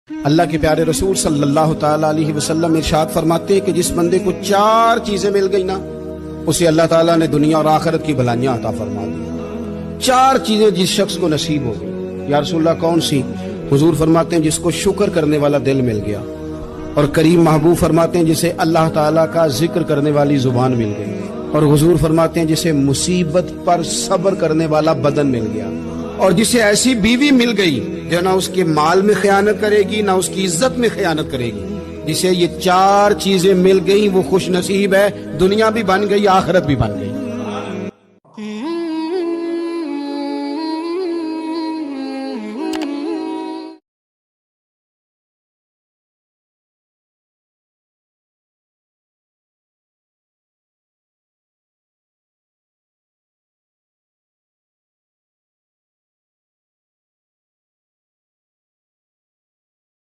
اللہ کے پیارے رسول صلی اللہ تعالیٰ علیہ وسلم ارشاد فرماتے ہیں کہ جس بندے کو 4 چیزیں مل گئی نا، اسے اللہ تعالیٰ نے دنیا اور آخرت کی بھلائیاں عطا فرما دی۔ 4 چیزیں جس شخص کو نصیب ہو گئی، یا رسول اللہ کون سی؟ حضور فرماتے ہیں جس کو شکر کرنے والا دل مل گیا، اور کریم محبوب فرماتے ہیں جسے اللہ تعالیٰ کا ذکر کرنے والی زبان مل گئی، اور حضور فرماتے ہیں جسے مصیبت پر صبر کرنے والا بدن مل گیا، اور جسے ایسی بیوی مل گئی جو نہ اس کے مال میں خیانت کرے گی نہ اس کی عزت میں خیانت کرے گی۔ جسے یہ 4 چیزیں مل گئی وہ خوش نصیب ہے، دنیا بھی بن گئی آخرت بھی بن گئی۔